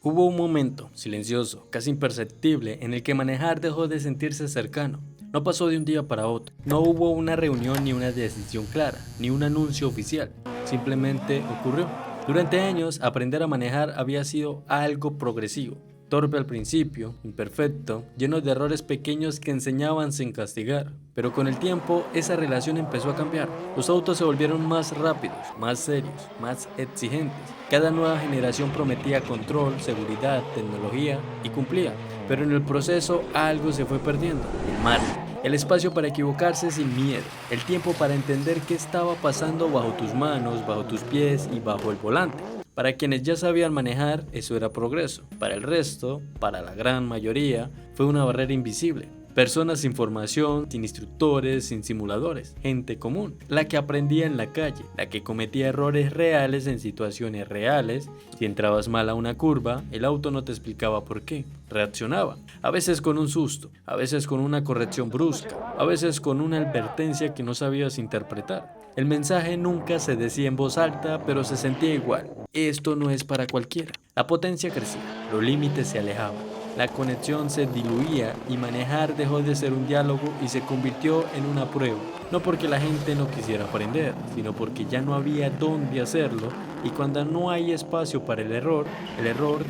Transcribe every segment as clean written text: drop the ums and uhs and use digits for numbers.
Hubo un momento, silencioso, casi imperceptible, en el que manejar dejó de sentirse cercano. No pasó de un día para otro. No hubo una reunión ni una decisión clara, ni un anuncio oficial. Simplemente ocurrió. Durante años, aprender a manejar había sido algo progresivo. Torpe al principio, imperfecto, lleno de errores pequeños que enseñaban sin castigar. Pero con el tiempo, esa relación empezó a cambiar. Los autos se volvieron más rápidos, más serios, más exigentes. Cada nueva generación prometía control, seguridad, tecnología y cumplía. Pero en el proceso algo se fue perdiendo. El margen, el espacio para equivocarse sin miedo, el tiempo para entender qué estaba pasando bajo tus manos, bajo tus pies y bajo el volante. Para quienes ya sabían manejar, eso era progreso. Para el resto, para la gran mayoría, fue una barrera invisible. Personas sin formación, sin instructores, sin simuladores, gente común, la que aprendía en la calle, la que cometía errores reales en situaciones reales. Si entrabas mal a una curva, el auto no te explicaba por qué, reaccionaba, a veces con un susto, a veces con una corrección brusca, a veces con una advertencia que no sabías interpretar. El mensaje nunca se decía en voz alta, pero se sentía igual. Esto no es para cualquiera. La potencia crecía, los límites se alejaban. La conexión se diluía y manejar dejó de ser un diálogo y se convirtió en una prueba. No porque la gente no quisiera aprender, sino porque ya no había dónde hacerlo, y cuando no hay espacio para el error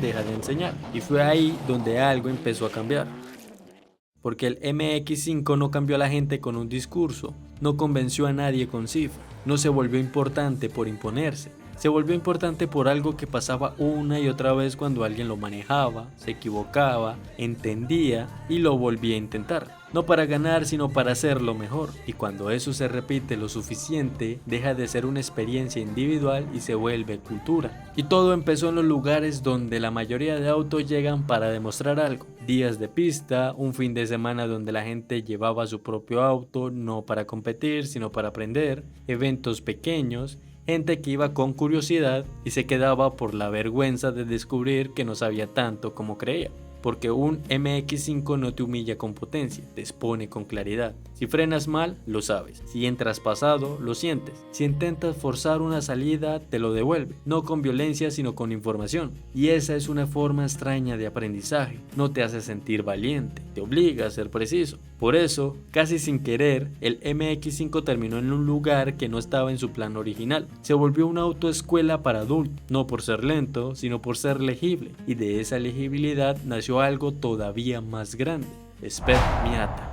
deja de enseñar. Y fue ahí donde algo empezó a cambiar. Porque el MX5 no cambió a la gente con un discurso, no convenció a nadie con cifras, no se volvió importante por imponerse. Se volvió importante por algo que pasaba una y otra vez cuando alguien lo manejaba, se equivocaba, entendía y lo volvía a intentar. No para ganar, sino para hacerlo mejor. Y cuando eso se repite lo suficiente, deja de ser una experiencia individual y se vuelve cultura. Y todo empezó en los lugares donde la mayoría de autos llegan para demostrar algo. Días de pista, un fin de semana donde la gente llevaba su propio auto, no para competir, sino para aprender, eventos pequeños, gente que iba con curiosidad y se quedaba por la vergüenza de descubrir que no sabía tanto como creía. Porque un MX5 no te humilla con potencia, te expone con claridad. Si frenas mal, lo sabes. Si entras pasado, lo sientes. Si intentas forzar una salida, te lo devuelve. No con violencia, sino con información. Y esa es una forma extraña de aprendizaje. No te hace sentir valiente, te obliga a ser preciso. Por eso, casi sin querer, el MX5 terminó en un lugar que no estaba en su plan original. Se volvió una autoescuela para adultos, no por ser lento, sino por ser legible. Y de esa legibilidad nació algo todavía más grande, Sped Miata.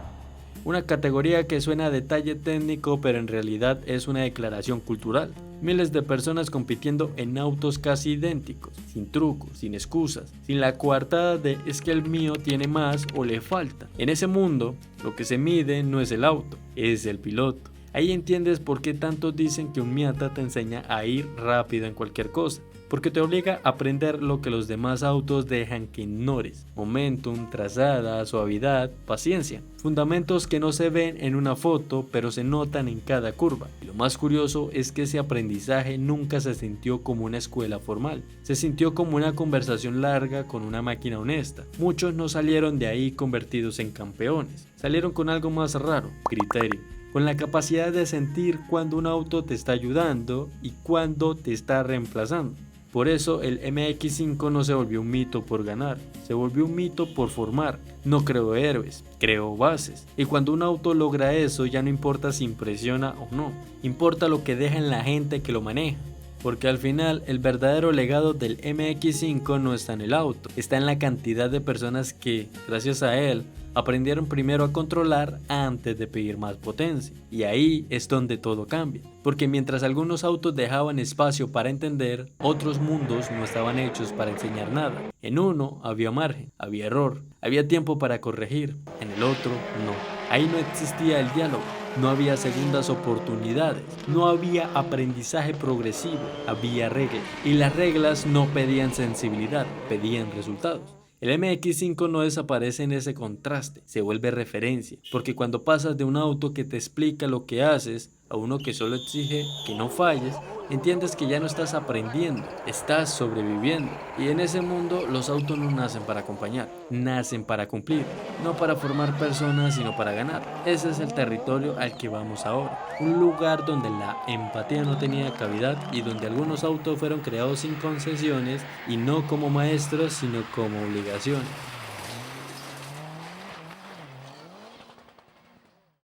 Una categoría que suena a detalle técnico, pero en realidad es una declaración cultural. Miles de personas compitiendo en autos casi idénticos, sin trucos, sin excusas, sin la coartada de es que el mío tiene más o le falta. En ese mundo, lo que se mide no es el auto, es el piloto. Ahí entiendes por qué tantos dicen que un Miata te enseña a ir rápido en cualquier cosa. Porque te obliga a aprender lo que los demás autos dejan que ignores: momentum, trazada, suavidad, paciencia. Fundamentos que no se ven en una foto, pero se notan en cada curva. Y lo más curioso es que ese aprendizaje nunca se sintió como una escuela formal. Se sintió como una conversación larga con una máquina honesta. Muchos no salieron de ahí convertidos en campeones. Salieron con algo más raro: criterio. Con la capacidad de sentir cuando un auto te está ayudando y cuando te está reemplazando. Por eso el MX5 no se volvió un mito por ganar, se volvió un mito por formar. No creó héroes, creó bases. Y cuando un auto logra eso, ya no importa si impresiona o no, importa lo que deja en la gente que lo maneja. Porque al final el verdadero legado del MX5 no está en el auto, está en la cantidad de personas que, gracias a él, aprendieron primero a controlar antes de pedir más potencia. Y ahí es donde todo cambia. Porque mientras algunos autos dejaban espacio para entender, otros mundos no estaban hechos para enseñar nada. En uno había margen, había error, había tiempo para corregir. En el otro, no. Ahí no existía el diálogo. No había segundas oportunidades, no había aprendizaje progresivo, había reglas. Y las reglas no pedían sensibilidad, pedían resultados. El MX5 no desaparece en ese contraste, se vuelve referencia, porque cuando pasas de un auto que te explica lo que haces a uno que solo exige que no falles, entiendes que ya no estás aprendiendo, estás sobreviviendo. Y en ese mundo los autos no nacen para acompañar, nacen para cumplir, no para formar personas, sino para ganar. Ese es el territorio al que vamos ahora, un lugar donde la empatía no tenía cavidad y donde algunos autos fueron creados sin concesiones y no como maestros, sino como obligaciones.